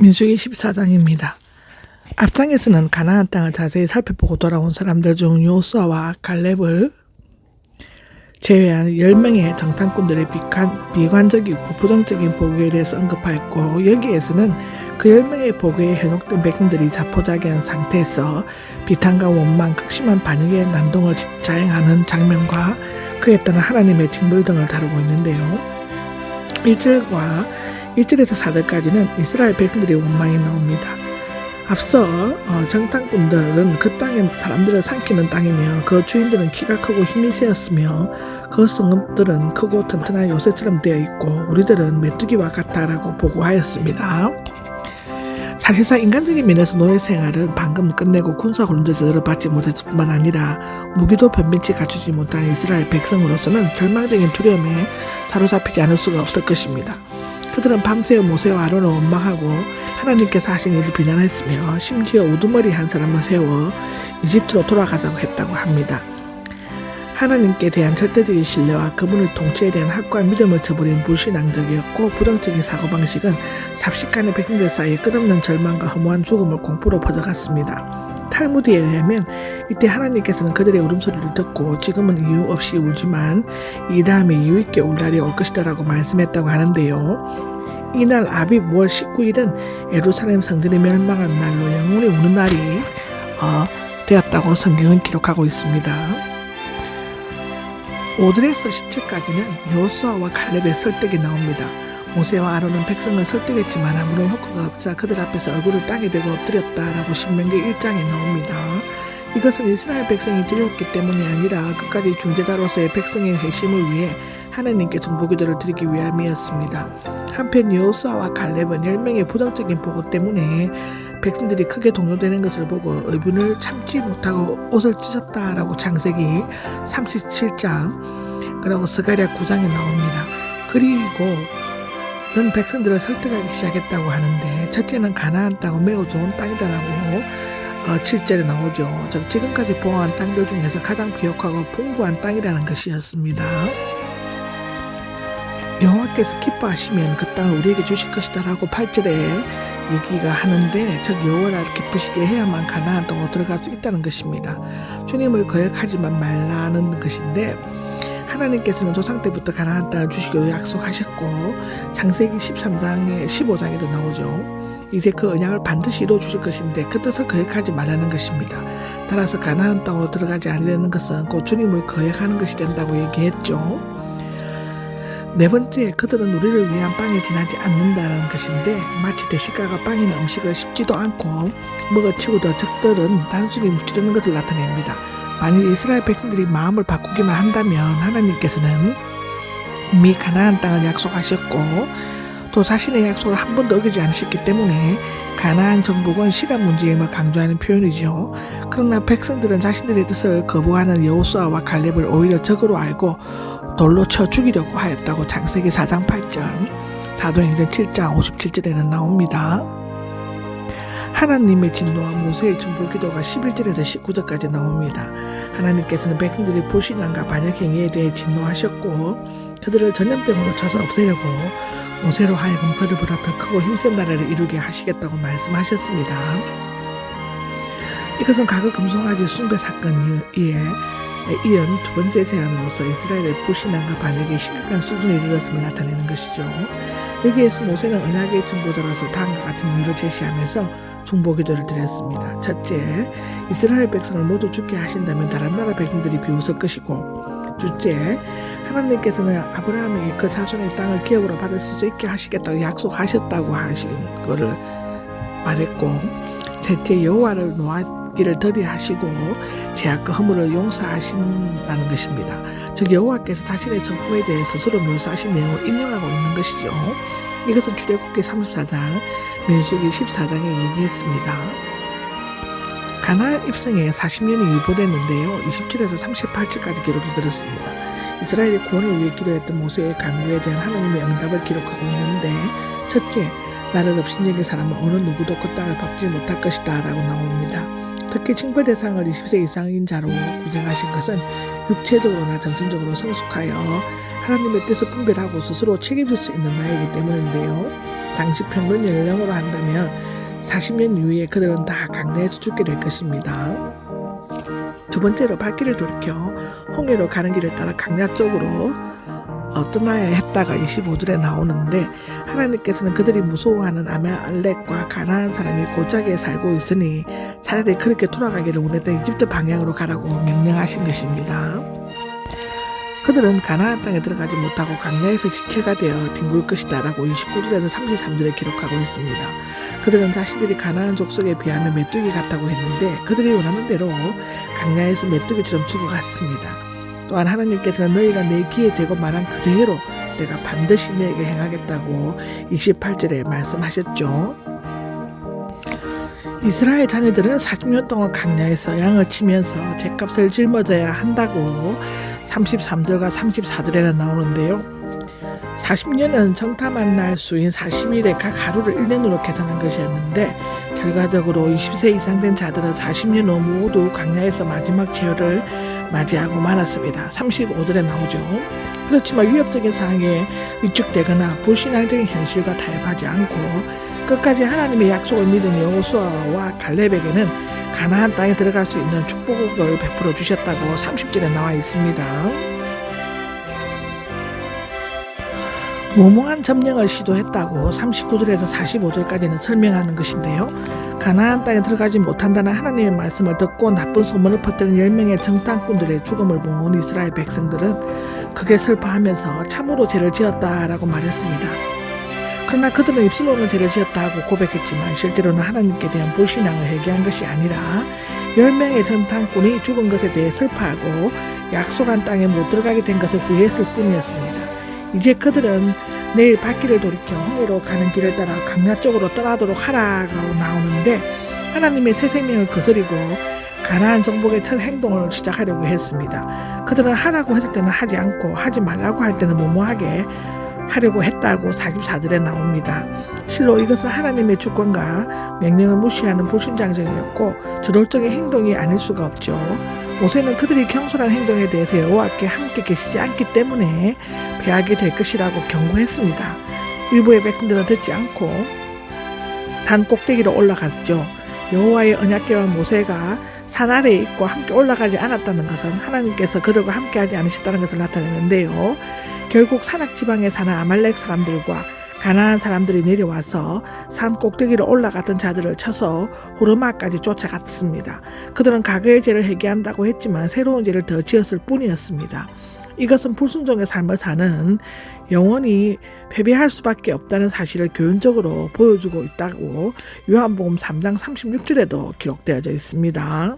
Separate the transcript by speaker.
Speaker 1: 민수기 14장입니다. 앞장에서는 가나안 땅을 자세히 살펴보고 돌아온 사람들 중 여호수아와 갈렙을 제외한 10명의 정탐꾼들의 비관적이고 부정적인 보고에 대해서 언급하였고, 여기에서는 그 10명의 보고에 현혹된 백성들이 자포자기한 상태에서 비탄과 원망, 극심한 반역의 난동을 자행하는 장면과 그에 따른 하나님의 징벌 등을 다루고 있는데요. 1절에서 4절까지는 이스라엘 백성들의 원망이 나옵니다. 앞서 정탐꾼들은 그 땅의 사람들을 삼키는 땅이며 그 주인들은 키가 크고 힘이 세었으며 그 성읍들은 크고 튼튼한 요새처럼 되어 있고 우리들은 메뚜기와 같다라고 보고하였습니다. 사실상 인간적인 면에서 노예 생활은 방금 끝내고 군사훈련도 제대로 받지 못했을 뿐만 아니라 무기도 변변치 갖추지 못한 이스라엘 백성으로서는 절망적인 두려움에 사로잡히지 않을 수가 없을 것입니다. 그들은 밤새워 모세와 아론을 원망하고 하나님께서 하신 일을 비난했으며 심지어 우두머리 한 사람을 세워 이집트로 돌아가자고 했다고 합니다. 하나님께 대한 절대적인 신뢰와 그분을 통치에 대한 학과 믿음을 저버린 불신앙적이었고 부정적인 사고방식은 삽시간에 백성들 사이에 끝없는 절망과 허무한 죽음을 공포로 퍼져갔습니다. 탈무드에 의하면 이때 하나님께서는 그들의 울음소리를 듣고 지금은 이유 없이 울지만 이 다음에 이유 있게 울 날이 올 것이다 라고 말씀했다고 하는데요. 이날 아빕 5월 19일은 예루살렘 성전이 멸망한 날로 영원히 우는 날이 되었다고 성경은 기록하고 있습니다. 5절에서 17까지는 여호수아와 갈렙의 설득이 나옵니다. 모세와 아론은 백성을 설득했지만 아무런 효과가 없자 그들 앞에서 얼굴을 땅에 대고 엎드렸다라고 신명기 1장에 나옵니다. 이것은 이스라엘 백성이 두려웠기 때문이 아니라 끝까지 중재자로서의 백성의 회심을 위해 하나님께 중보기도를 드리기 위함이었습니다. 한편 여호수아와 갈렙은 10명의 부정적인 보고 때문에 백성들이 크게 동요되는 것을 보고 의분을 참지 못하고 옷을 찢었다라고 창세기 37장 그리고 스가랴 9장에 나옵니다. 그리고 백성들을 설득하기 시작했다고 하는데, 첫째는 가나안 땅은 매우 좋은 땅이다라고 7절에 나오죠. 즉 지금까지 보아한 땅들 중에서 가장 비옥하고 풍부한 땅이라는 것이었습니다. 여호와께서 기뻐하시면 그 땅을 우리에게 주실 것이다 라고 8절에 얘기가 하는데, 즉 여호와를 기쁘시게 해야만 가나안 땅으로 들어갈 수 있다는 것입니다. 주님을 거역하지만 말라는 것인데, 하나님께서는 조상 때부터 가나안 땅을 주시기로 약속하셨고 창세기 13장에 15장에도 나오죠. 이제 그 언약을 반드시 이루어 주실 것인데 그 뜻을 거역하지 말라는 것입니다. 따라서 가나안 땅으로 들어가지 않으려는 것은 곧 주님을 거역하는 것이 된다고 얘기했죠. 네 번째, 그들은 우리를 위한 빵에 지나지 않는다는 것인데, 마치 대식가가 빵이나 음식을 씹지도 않고 먹어치우던 적들은 단순히 무찌르는 것을 나타냅니다. 만일 이스라엘 백성들이 마음을 바꾸기만 한다면 하나님께서는 이미 가나안 땅을 약속하셨고 또 자신의 약속을 한 번도 어기지 않으셨기 때문에 가나안 정복은 시간 문제임을 강조하는 표현이죠. 그러나 백성들은 자신들의 뜻을 거부하는 여호수아와 갈렙을 오히려 적으로 알고 돌로 쳐 죽이려고 하였다고 창세기 4장 8절, 사도행전 7장 57절에는 나옵니다. 하나님의 진노와 모세의 중보기도가 11절에서 19절까지 나옵니다. 하나님께서는 백성들의 불신앙과 반역행위에 대해 진노하셨고 그들을 전염병으로 쳐서 없애려고 모세로 하여금 그들보다 더 크고 힘센 나라를 이루게 하시겠다고 말씀하셨습니다. 이것은 과거 금송아지 숭배 사건에 이은 두 번째 제안으로서 이스라엘의 불신앙과 반역의 심각한 수준에 이르렀음을 나타내는 것이죠. 여기에서 모세는 언약의 중보자로서 다음과 같은 이유를 제시하면서 중보기도를 드렸습니다. 첫째, 이스라엘 백성을 모두 죽게 하신다면 다른 나라 백성들이 비웃을 것이고, 둘째, 하나님께서는 아브라함에게 그 자손의 땅을 기업으로 받을 수 있게 하시겠다고 약속하셨다고 하신 거를 말했고, 셋째, 여호와를 노하기를 더디하시고 죄악과 허물을 용서하신다는 것입니다. 즉 여호와께서 자신의 성품에 대해 스스로 묘사하신 내용을 인용하고 있는 것이죠. 이것은 출애굽기 34장, 민수기 14장에 얘기했습니다. 가나안 입성에 40년이 유보됐는데요. 27에서 38절까지 기록이 그렇습니다. 이스라엘의 구원을 위해 기도했던 모세의 간구에 대한 하나님의 응답을 기록하고 있는데, 첫째, 나를 없인 여길 사람은 어느 누구도 그 땅을 밟지 못할 것이다 라고 나옵니다. 특히 징벌 대상을 20세 이상인 자로 규정하신 것은 육체적으로나 정신적으로 성숙하여 하나님의 뜻을 분별하고 스스로 책임질 수 있는 나이기 때문인데요. 당시 평균 연령으로 한다면 40년 이후에 그들은 다 강내에서 죽게 될 것입니다. 두 번째로 발길을 돌이켜 홍해로 가는 길을 따라 강야 쪽으로 떠나야 했다가 25절에 나오는데, 하나님께서는 그들이 무서워하는 아말렉과 가나안 사람이 골짜기에 살고 있으니 차라리 그렇게 돌아가기를 원했던 이집트 방향으로 가라고 명령하신 것입니다. 그들은 가나안 땅에 들어가지 못하고 강야에서 지체가 되어 뒹굴 것이다 라고 29절에서 33절에 기록하고 있습니다. 그들은 자신들이 가나안 족속에 비하면 메뚜기 같다고 했는데 그들이 원하는 대로 강야에서 메뚜기처럼 죽어갔습니다. 또한 하나님께서는 너희가 내 귀에 대고 말한 그대로 내가 반드시 너에게 행하겠다고 28절에 말씀하셨죠. 이스라엘 자녀들은 40년 동안 강야에서 양을 치면서 죗값을 짊어져야 한다고 33절과 34절에는 나오는데요. 40년은 정탐한 날 수인 40일에 각 하루를 1년으로 계산한 것이었는데, 결과적으로 20세 이상 된 자들은 40년 후 모두 강야에서 마지막 제어를 맞이하고 말았습니다. 35절에 나오죠. 그렇지만 위협적인 상황에 위축되거나 불신앙적인 현실과 타협하지 않고 끝까지 하나님의 약속을 믿은 여호수아와 갈렙에게는 가나안 땅에 들어갈 수 있는 축복을 베풀어 주셨다고 30절에 나와 있습니다. 무모한 점령을 시도했다고 39절에서 45절까지는 설명하는 것인데요. 가나안 땅에 들어가지 못한다는 하나님의 말씀을 듣고 나쁜 소문을 퍼뜨린 10명의 정탐꾼들의 죽음을 본 이스라엘 백성들은 크게 슬퍼하면서 참으로 죄를 지었다라고 말했습니다. 그러나 그들은 입술로는 죄를 지었다고 고백했지만 실제로는 하나님께 대한 불신앙을 회개한 것이 아니라 10명의 정탐꾼이 죽은 것에 대해 슬퍼하고 약속한 땅에 못 들어가게 된 것을 후회했을 뿐이었습니다. 이제 그들은 내일 발길을 돌이켜 홍해로 가는 길을 따라 강야 쪽으로 떠나도록 하라고 나오는데, 하나님의 새 생명을 거스리고 가나안 정복의 첫 행동을 시작하려고 했습니다. 그들은 하라고 했을 때는 하지 않고 하지 말라고 할 때는 무모하게 하려고 했다고 44절에 나옵니다. 실로 이것은 하나님의 주권과 명령을 무시하는 불신앙적이었고 저돌적인 행동이 아닐 수가 없죠. 모세는 그들이 경솔한 행동에 대해서 여호와께 함께 계시지 않기 때문에 패하게 될 것이라고 경고했습니다. 일부의 백성들은 듣지 않고 산 꼭대기로 올라갔죠. 여호와의 언약궤와 모세가 산 아래에 있고 함께 올라가지 않았다는 것은 하나님께서 그들과 함께하지 않으셨다는 것을 나타내는데요. 결국 산악지방에 사는 아말렉 사람들과 가나안 사람들이 내려와서 산 꼭대기로 올라갔던 자들을 쳐서 호르마까지 쫓아갔습니다. 그들은 과거의 죄를 회개한다고 했지만 새로운 죄를 더 지었을 뿐이었습니다. 이것은 불순종의 삶을 사는 영원히 패배할 수밖에 없다는 사실을 교훈적으로 보여주고 있다고 요한복음 3장 36절에도 기록되어져 있습니다.